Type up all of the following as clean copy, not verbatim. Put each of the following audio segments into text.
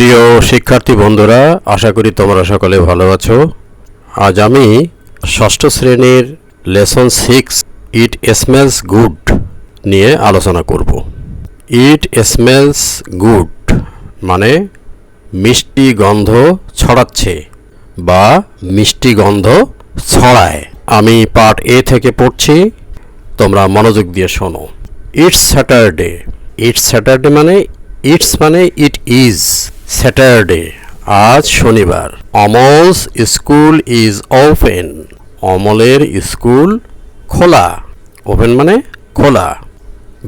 প্রিয় শিক্ষার্থী বন্ধুরা, আশা করি তোমরা সকলে ভালো আছো। আজ আমি ষষ্ঠ শ্রেণীর লেসন 6 ইট স্মেলস গুড নিয়ে আলোচনা করব। ইট স্মেলস গুড মানে মিষ্টি গন্ধ ছড়াচ্ছে বা মিষ্টি গন্ধ ছড়ায়। আমি পার্ট এ থেকে পড়ছি, তোমরা মনোযোগ দিয়ে শোনো। It's Saturday. ইটস স্যাটারডে মানে ইটস মানে ইট ইজ স্যাটারডে, আজ শনিবার। Amal's school is open. অমলের স্কুল খোলা। ওপেন মানে খোলা।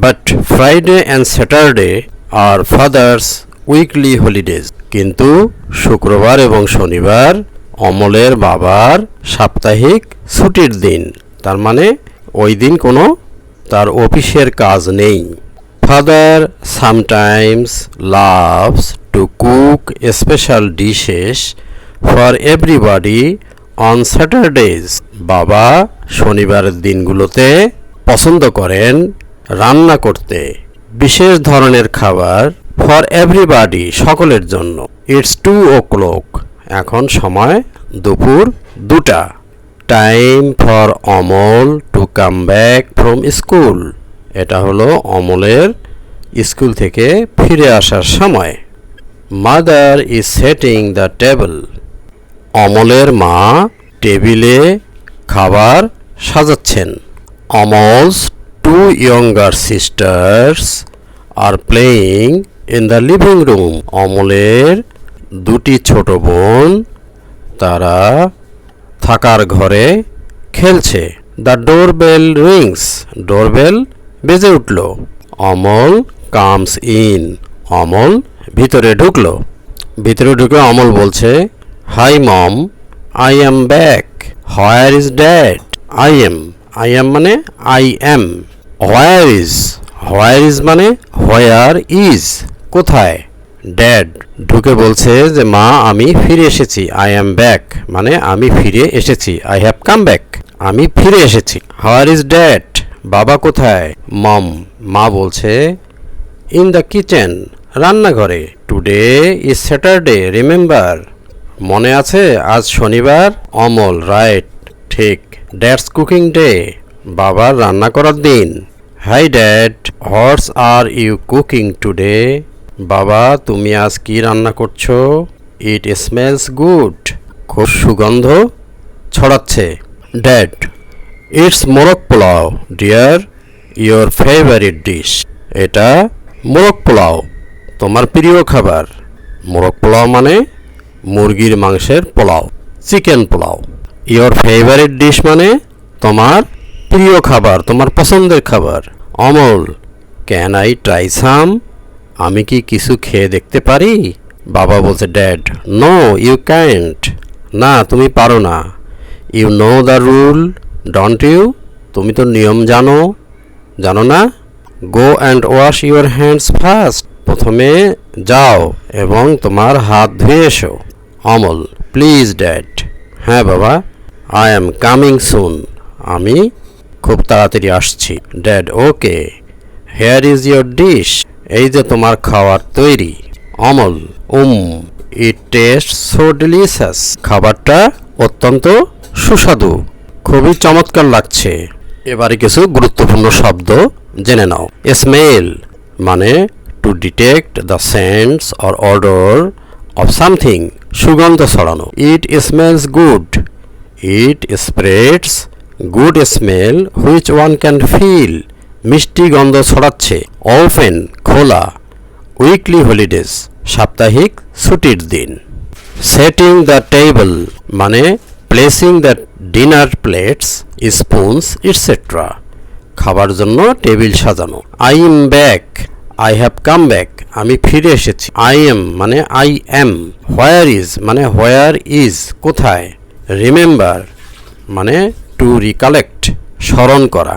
But Friday and Saturday are father's weekly holidays. কিন্তু শুক্রবার এবং শনিবার অমলের বাবার সাপ্তাহিক ছুটির দিন, তার মানে ওই দিন কোনো তার অফিসের কাজ নেই। Father sometimes loves to cook special dishes for everybody on Saturdays. বাবা শনিবারের দিনগুলোতে পছন্দ করেন রান্না করতে বিশেষ ধরনের খাবার ফর এভরিবডি, সকলের জন্য। ইটস 2 o'clock, এখন সময় দুপুর 2টা। Time for Amal to come back from school, এটা হলো অমলের স্কুল থেকে ফিরে আসার সময়। Mother is setting the table. অমলের মা টেবিলে খাবার সাজাচ্ছেন। Amal's 2 younger sisters are playing in the living room. অমলের 2টি ছোট বোন তারা থাকার ঘরে খেলছে। The doorbell Rings. ডোরবেল বেজে উঠল। Amal comes in. অমল ভিতরে ঢুকলো। ভিতরে ঢুকে অমল বলছে, hi mom, I am back. Where is dad? I am মানে I am. Where is? Where is মানে হোয়ার ইজ, কোথায়? ড্যাড ঢুকে বলছে যে মা আমি ফিরে এসেছি। আই এম ব্যাক মানে আমি ফিরে এসেছি। আই হ্যাভ কাম ব্যাক, আমি ফিরে এসেছি। Where is dad? বাবা কোথায়? মম মা বলছে, ইন দ্য কিচেন, রান্নাঘরে। টুডে ইজ স্যাটারডে রিমেম্বার, মনে আছে আজ শনিবার? অমল রাইট, ঠিক। ড্যাডস কুকিং ডে, বাবার রান্না করার দিন। Hi dad, what's are you cooking today? বাবা তুমি আজ কি রান্না করছো? ইট স্মেলস গুড, খুব সুগন্ধ ছড়াচ্ছে। Dad, it's morog polao dear, your favourite dish. এটা মোরগপোলাও, তোমার প্রিয় খাবার। মোরগপোলাও মানে মুরগির মাংসের পোলাও, চিকেন পোলাও। ইয়োর ফেভারিট ডিশ মানে তোমার প্রিয় খাবার, তোমার পছন্দের খাবার। Amal, can I try some? আমি কি কিছু খেয়ে দেখতে পারি? বাবা বলছে, ড্যাড নো ইউ ক্যান্ট, না তুমি পারো না। You know the rule don't you? তুমি তো নিয়ম জানো, জানো না? Go and wash your hands first, প্রথমে যাও এবং তোমার হাত ধুয়ে এসো। Amal, please dad. হ্যাঁ বাবা, আই অ্যাম কামিং সুন, আমি খুব তাড়াতাড়ি আসছি। Dad okay, hair is your dish, এই যে তোমার খাবার তৈরি। অমল, ইট টেস্ট সো ডিলিশিয়াস, খাবারটা অত্যন্ত সুস্বাদু, খুবই চমৎকার লাগছে। এবারে কিছু গুরুত্বপূর্ণ শব্দ জেনে নাও। স্মেল মানে to detect the scents or odour of something, সুগন্ধ ছড়ানো। It smells good, it spreads good smell which one can feel, মিষ্টি গন্ধ ছড়াচ্ছে। ওপেন খোলা। উইকলি হলিডেজ সাপ্তাহিক ছুটির দিন। সেটিং দ্য টেবল মানে placing the dinner plates spoons etcetera, খাবার জন্য টেবিল সাজানো। I am back, I have come back, আমি ফিরে এসেছি। আই এম মানে আই এম। হোয়ার ইজ মানে হোয়ার ইজ, কোথায়? রিমেম্বার মানে টু রিকালেক্ট, স্মরণ করা।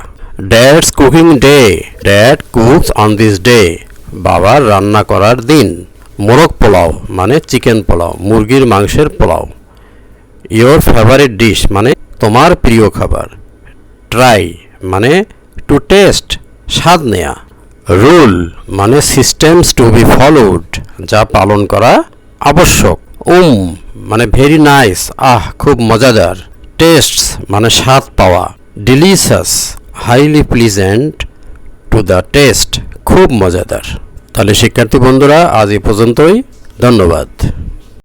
Dad's cooking day, dad cooks on this day, বাবার রান্না করার দিন। মোরগ পোলাও মানে চিকেন পোলাও, মুরগির মাংসের পোলাও। ইয়োর ফেভারিট ডিশ মানে তোমার প্রিয় খাবার। ট্রাই মানে টু টেস্ট, স্বাদ নেয়া। রুল মানে সিস্টেমস টু বি ফলোড, যা পালন করা আবশ্যক। মানে ভেরি নাইস, খুব মজাদার। টেস্টস মানে স্বাদ পাওয়া। Delicious, highly pleasant to the test, খুব মজাদার। তাহলে শিক্ষার্থী বন্ধুরা আজ এই পর্যন্তই, ধন্যবাদ।